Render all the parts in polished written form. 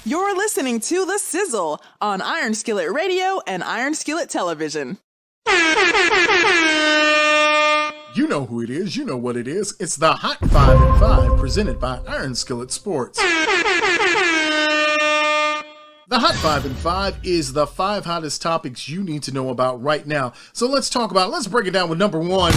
You're listening to The Sizzle on Iron Skillet Radio and Iron Skillet Television. You know who it is. You know what it is. It's the Hot 5 and 5 presented by Iron Skillet Sports. The Hot 5 and 5 is the 5 hottest topics you need to know about right now. So let's break it down with number 1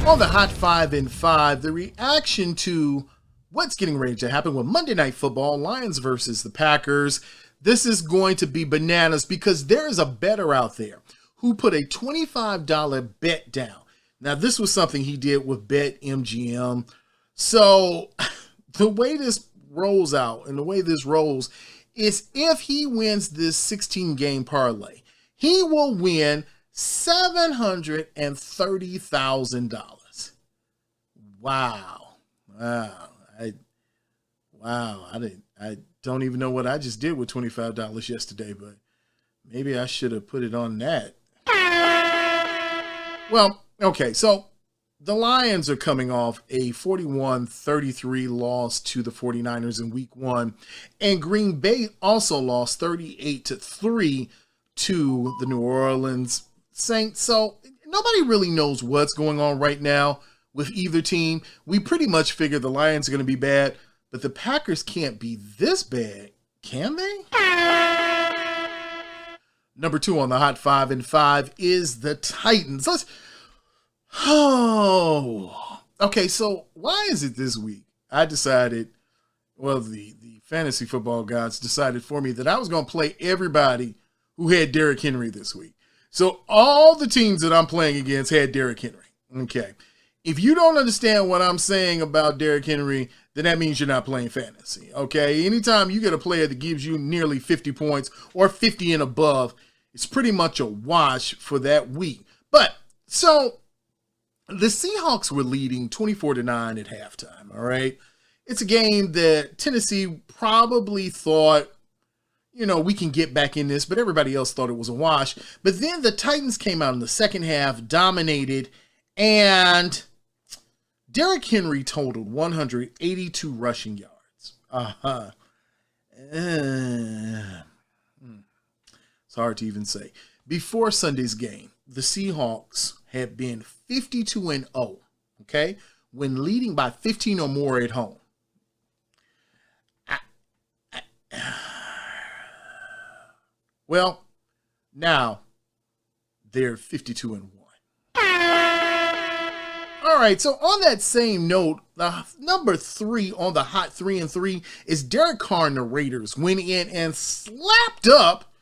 on the Hot 5 and 5, the reaction to what's getting ready to happen with Monday Night Football, Lions versus the Packers. This is going to be bananas because there is a bettor out there who put a $25 bet down. Now, this was something he did with BetMGM. So the way this rolls out and the way this rolls is if he wins this 16-game parlay, he will win $730,000. Wow. I don't even know what I just did with $25 yesterday, but maybe I should have put it on that. Well, okay, so the Lions are coming off a 41-33 loss to the 49ers in week 1, and Green Bay also lost 38-3 to the New Orleans Saints. So nobody really knows what's going on right now with either team. We pretty much figure the Lions are going to be bad, but the Packers can't be this bad, can they? Number 2 on the Hot 5 and 5 is the Titans. Okay, so why is it this week I decided, well, the fantasy football gods decided for me that I was going to play everybody who had Derrick Henry this week. So all the teams that I'm playing against had Derrick Henry. Okay. If you don't understand what I'm saying about Derrick Henry, then that means you're not playing fantasy. Okay. Anytime you get a player that gives you nearly 50 points or 50 and above, it's pretty much a wash for that week. But so the Seahawks were leading 24-9 at halftime. All right. It's a game that Tennessee probably thought, we can get back in this, but everybody else thought it was a wash. But then the Titans came out in the second half, dominated, and Derrick Henry totaled 182 rushing yards. It's hard to even say. Before Sunday's game, the Seahawks had been 52-0, okay, when leading by 15 or more at home. Well, now they're 52-1. All right, so on that same note, the number 3 on the Hot 3 and 3 is Derek Carr and the Raiders went in and slapped up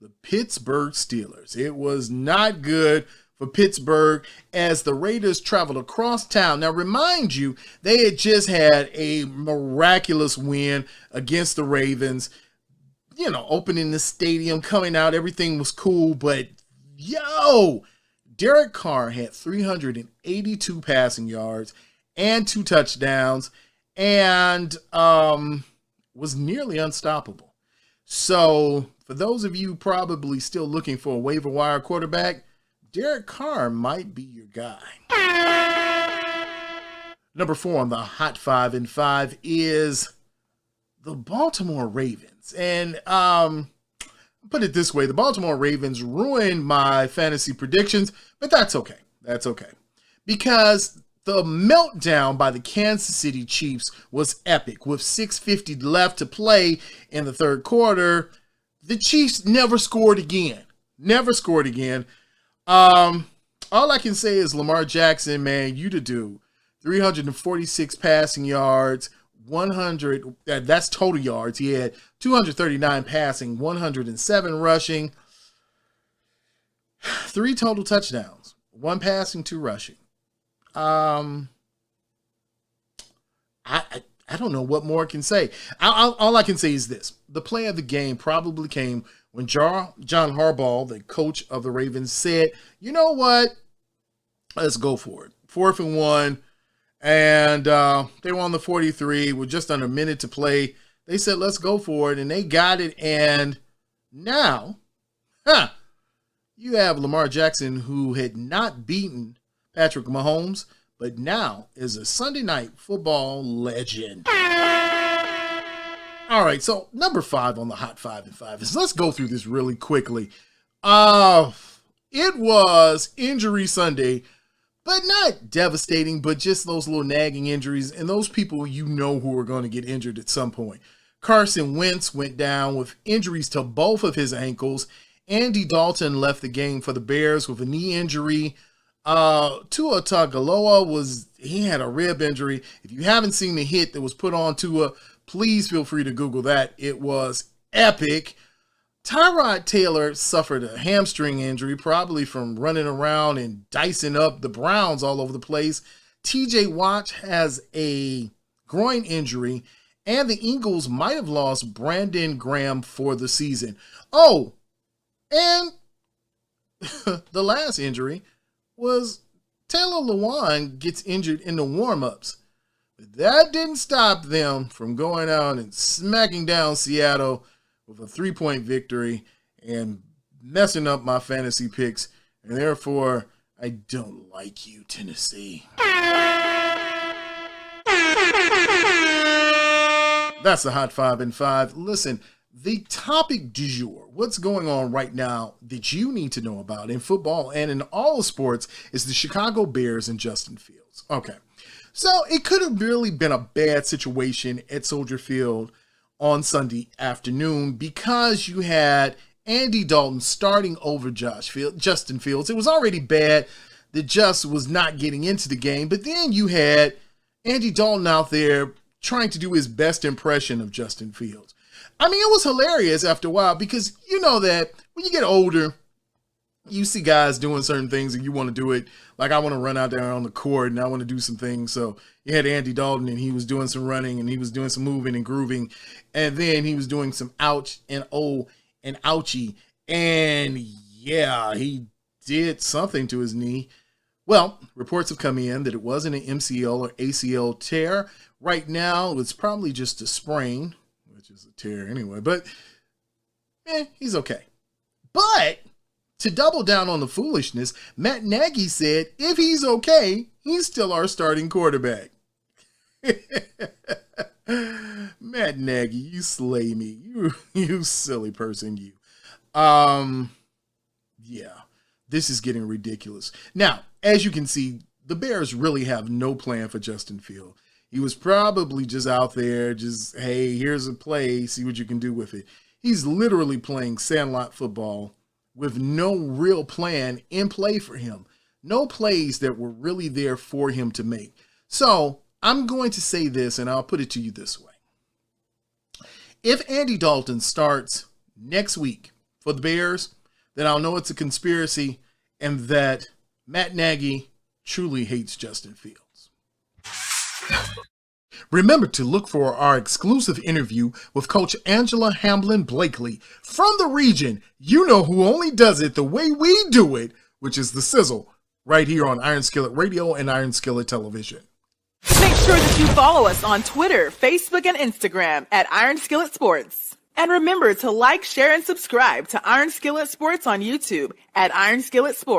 the Pittsburgh Steelers. It was not good for Pittsburgh as the Raiders traveled across town. Now, remind you, they had just had a miraculous win against the Ravens, opening the stadium, coming out, everything was cool, but Derek Carr had 382 passing yards and 2 touchdowns and was nearly unstoppable. So for those of you probably still looking for a waiver wire quarterback, Derek Carr might be your guy. Number 4 on the Hot 5 and 5 is the Baltimore Ravens. And put it this way, the Baltimore Ravens ruined my fantasy predictions, but that's okay. That's okay. Because the meltdown by the Kansas City Chiefs was epic. With 6:50 left to play in the third quarter, the Chiefs never scored again. All I can say is Lamar Jackson, man, you the dude. 346 passing yards, 100, that's total yards. He had 239 passing, 107 rushing, 3 total touchdowns, 1 passing, 2 rushing. I don't know what more I can say. All I can say is this. The play of the game probably came when John Harbaugh, the coach of the Ravens, said, you know what? Let's go for it. 4th and 1. And they were on the 43 with just under a minute to play. They said, let's go for it. And they got it. And now, you have Lamar Jackson, who had not beaten Patrick Mahomes, but now is a Sunday Night Football legend. All right, so number 5 on the Hot 5 and 5 is, let's go through this really quickly. It was Injury Sunday, but not devastating, but just those little nagging injuries and those people you know who are going to get injured at some point. Carson Wentz went down with injuries to both of his ankles. Andy Dalton left the game for the Bears with a knee injury. Tua Tagovailoa he had a rib injury. If you haven't seen the hit that was put on Tua, please feel free to Google that. It was epic. Tyrod Taylor suffered a hamstring injury, probably from running around and dicing up the Browns all over the place. TJ Watt has a groin injury, and the Eagles might have lost Brandon Graham for the season. Oh, and the last injury was Taylor Lewan gets injured in the warm-ups. But that didn't stop them from going out and smacking down Seattle with a 3-point victory and messing up my fantasy picks. And therefore, I don't like you, Tennessee. That's the Hot 5 and 5. Listen, the topic du jour, what's going on right now that you need to know about in football and in all sports, is the Chicago Bears and Justin Fields. Okay, so it could have really been a bad situation at Soldier Field on Sunday afternoon because you had Andy Dalton starting over Justin Fields. It was already bad that Just was not getting into the game, but then you had Andy Dalton out there trying to do his best impression of Justin Fields. I mean, it was hilarious after a while because you know that when you get older, you see guys doing certain things and you want to do it. Like, I want to run out there on the court and I want to do some things. So you had Andy Dalton and he was doing some running and he was doing some moving and grooving. And then he was doing some ouch and oh and ouchie. And yeah, he did something to his knee. Well, reports have come in that it wasn't an MCL or ACL tear. Right now, it's probably just a sprain, which is a tear anyway. But he's okay. But to double down on the foolishness, Matt Nagy said if he's okay, he's still our starting quarterback. Matt Nagy, you slay me. You silly person, you. Yeah, this is getting ridiculous. Now, as you can see, the Bears really have no plan for Justin Fields. He was probably just out there, just, hey, here's a play, see what you can do with it. He's literally playing sandlot football with no real plan in play for him. No plays that were really there for him to make. So I'm going to say this, and I'll put it to you this way. If Andy Dalton starts next week for the Bears, then I'll know it's a conspiracy and that Matt Nagy truly hates Justin Fields. Remember to look for our exclusive interview with Coach Angela Hamblin Blakely from the region. You know who only does it the way we do it, which is the Sizzle, right here on Iron Skillet Radio and Iron Skillet Television. Make sure that you follow us on Twitter, Facebook, and Instagram at Iron Skillet Sports. And remember to like, share, and subscribe to Iron Skillet Sports on YouTube at Iron Skillet Sports.